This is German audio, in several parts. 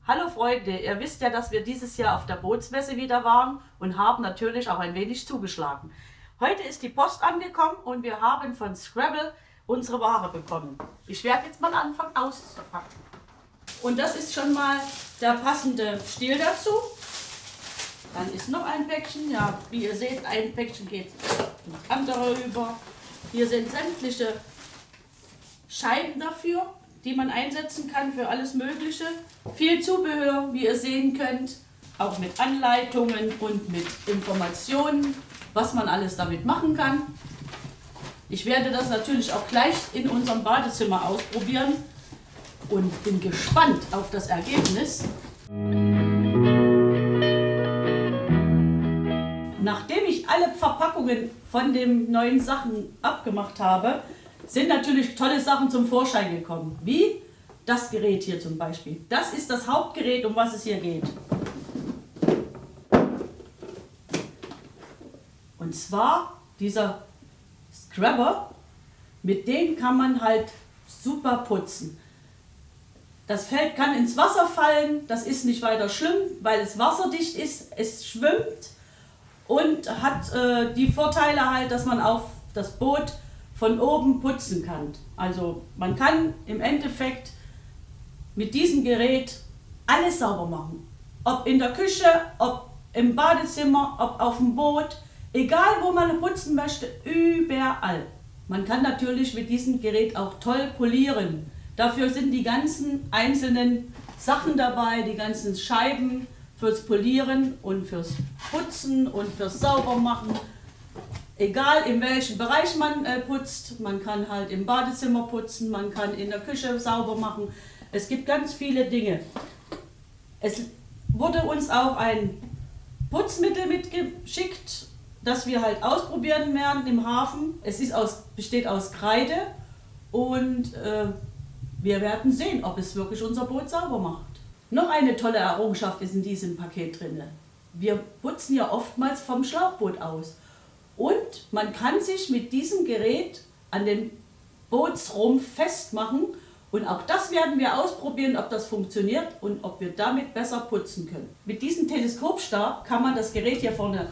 Hallo Freunde, ihr wisst ja, dass wir dieses Jahr auf der Bootsmesse wieder waren und haben natürlich auch ein wenig zugeschlagen. Heute ist die Post angekommen und wir haben von Scrabble unsere Ware bekommen. Ich werde jetzt mal anfangen auszupacken. Und das ist schon mal der passende Stiel dazu. Dann ist noch ein Päckchen. Ja, wie ihr seht, ein Päckchen geht ins andere über. Hier sind sämtliche Scheiben dafür, die man einsetzen kann für alles Mögliche. Viel Zubehör, wie ihr sehen könnt, auch mit Anleitungen und mit Informationen, was man alles damit machen kann. Ich werde das natürlich auch gleich in unserem Badezimmer ausprobieren und bin gespannt auf das Ergebnis. Nachdem ich alle Verpackungen von den neuen Sachen abgemacht habe, sind natürlich tolle Sachen zum Vorschein gekommen, wie das Gerät hier zum Beispiel. Das ist das Hauptgerät, um was es hier geht. Und zwar dieser Scrubber, mit dem kann man halt super putzen. Das Feld kann ins Wasser fallen, das ist nicht weiter schlimm, weil es wasserdicht ist, es schwimmt und hat die Vorteile halt, dass man auf das Boot von oben putzen kann. Also man kann im Endeffekt mit diesem Gerät alles sauber machen. Ob in der Küche, ob im Badezimmer, ob auf dem Boot, egal wo man putzen möchte, überall. Man kann natürlich mit diesem Gerät auch toll polieren. Dafür sind die ganzen einzelnen Sachen dabei, die ganzen Scheiben fürs Polieren und fürs Putzen und fürs Saubermachen. Egal in welchem Bereich man putzt, man kann halt im Badezimmer putzen, man kann in der Küche sauber machen. Es gibt ganz viele Dinge. Es wurde uns auch ein Putzmittel mitgeschickt, das wir halt ausprobieren werden im Hafen. Es besteht aus Kreide und wir werden sehen, ob es wirklich unser Boot sauber macht. Noch eine tolle Errungenschaft ist in diesem Paket drin. Wir putzen ja oftmals vom Schlauchboot aus. Und man kann sich mit diesem Gerät an den Bootsrumpf festmachen und auch das werden wir ausprobieren, ob das funktioniert und ob wir damit besser putzen können. Mit diesem Teleskopstab kann man das Gerät hier vorne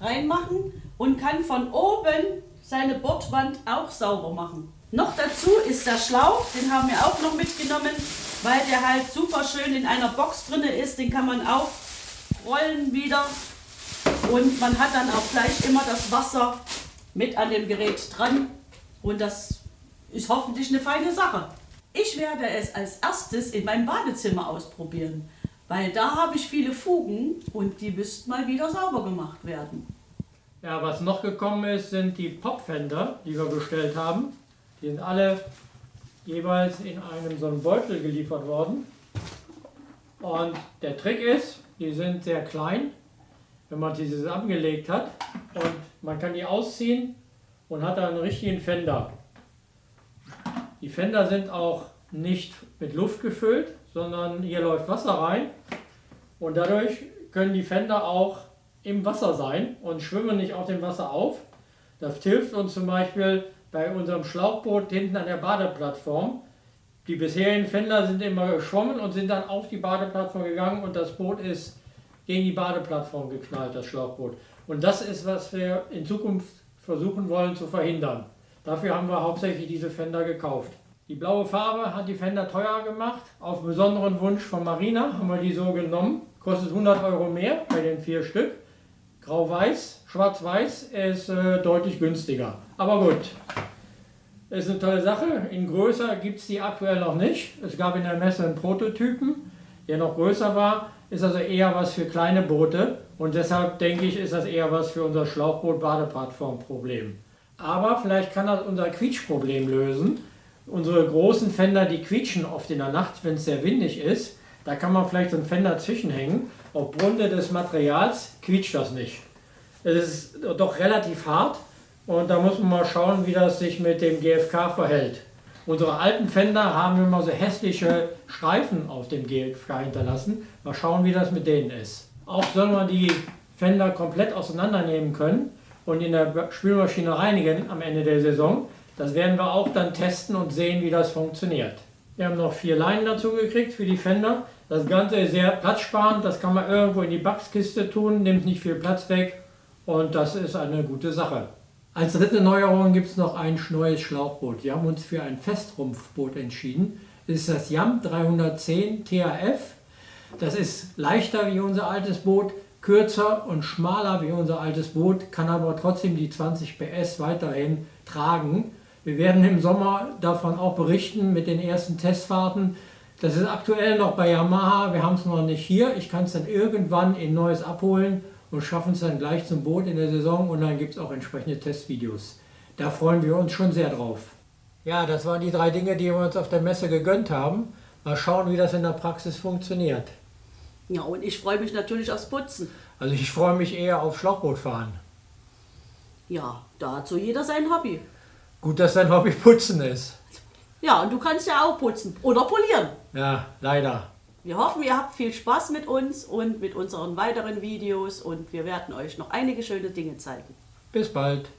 reinmachen und kann von oben seine Bordwand auch sauber machen. Noch dazu ist der Schlauch, den haben wir auch noch mitgenommen, weil der halt super schön in einer Box drin ist, den kann man aufrollen wieder. Und man hat dann auch gleich immer das Wasser mit an dem Gerät dran und das ist hoffentlich eine feine Sache. Ich werde es als erstes in meinem Badezimmer ausprobieren, weil da habe ich viele Fugen und die müssten mal wieder sauber gemacht werden. Ja, was noch gekommen ist, sind die Popfender, die wir bestellt haben. Die sind alle jeweils in einem so einen Beutel geliefert worden. Und der Trick ist, die sind sehr klein, wenn man die zusammengelegt hat, und man kann die ausziehen und hat dann einen richtigen Fender. Die Fender sind auch nicht mit Luft gefüllt, sondern hier läuft Wasser rein und dadurch können die Fender auch im Wasser sein und schwimmen nicht auf dem Wasser auf. Das hilft uns zum Beispiel bei unserem Schlauchboot hinten an der Badeplattform. Die bisherigen Fender sind immer geschwommen und sind dann auf die Badeplattform gegangen und das Boot ist gegen die Badeplattform geknallt, das Schlauchboot. Und das ist, was wir in Zukunft versuchen wollen zu verhindern. Dafür haben wir hauptsächlich diese Fender gekauft. Die blaue Farbe hat die Fender teuer gemacht. Auf besonderen Wunsch von Marina haben wir die so genommen. Kostet 100 € mehr bei den 4 Stück. Grau-Weiß, Schwarz-Weiß ist deutlich günstiger. Aber gut, ist eine tolle Sache. In größer gibt es die aktuell noch nicht. Es gab in der Messe einen Prototypen, der noch größer war. Ist also eher was für kleine Boote und deshalb denke ich, ist das eher was für unser Schlauchboot-Badeplattform-Problem. Aber vielleicht kann das unser Quietschproblem lösen. Unsere großen Fender, die quietschen oft in der Nacht, wenn es sehr windig ist. Da kann man vielleicht so einen Fender zwischenhängen. Aufgrund des Materials quietscht das nicht. Es ist doch relativ hart und da muss man mal schauen, wie das sich mit dem GFK verhält. Unsere alten Fender haben immer so hässliche Streifen auf dem GFK hinterlassen. Mal schauen, wie das mit denen ist. Auch soll man die Fender komplett auseinandernehmen können und in der Spülmaschine reinigen am Ende der Saison. Das werden wir auch dann testen und sehen, wie das funktioniert. Wir haben noch 4 Leinen dazu gekriegt für die Fender. Das Ganze ist sehr platzsparend, das kann man irgendwo in die Backskiste tun, nimmt nicht viel Platz weg und das ist eine gute Sache. Als dritte Neuerung gibt es noch ein neues Schlauchboot. Wir haben uns für ein Festrumpfboot entschieden. Das ist das Jam 310 TAF. Das ist leichter wie unser altes Boot, kürzer und schmaler wie unser altes Boot, kann aber trotzdem die 20 PS weiterhin tragen. Wir werden im Sommer davon auch berichten mit den ersten Testfahrten. Das ist aktuell noch bei Yamaha, wir haben es noch nicht hier. Ich kann es dann irgendwann in Neues abholen und schaffen es dann gleich zum Boot in der Saison und dann gibt es auch entsprechende Testvideos. Da freuen wir uns schon sehr drauf. Ja, das waren die 3 Dinge, die wir uns auf der Messe gegönnt haben. Mal schauen, wie das in der Praxis funktioniert. Ja, und ich freue mich natürlich aufs Putzen. Also ich freue mich eher auf Schlauchbootfahren. Ja, da hat so jeder sein Hobby. Gut, dass dein Hobby Putzen ist. Ja, und du kannst ja auch putzen oder polieren. Ja, leider. Wir hoffen, ihr habt viel Spaß mit uns und mit unseren weiteren Videos und wir werden euch noch einige schöne Dinge zeigen. Bis bald.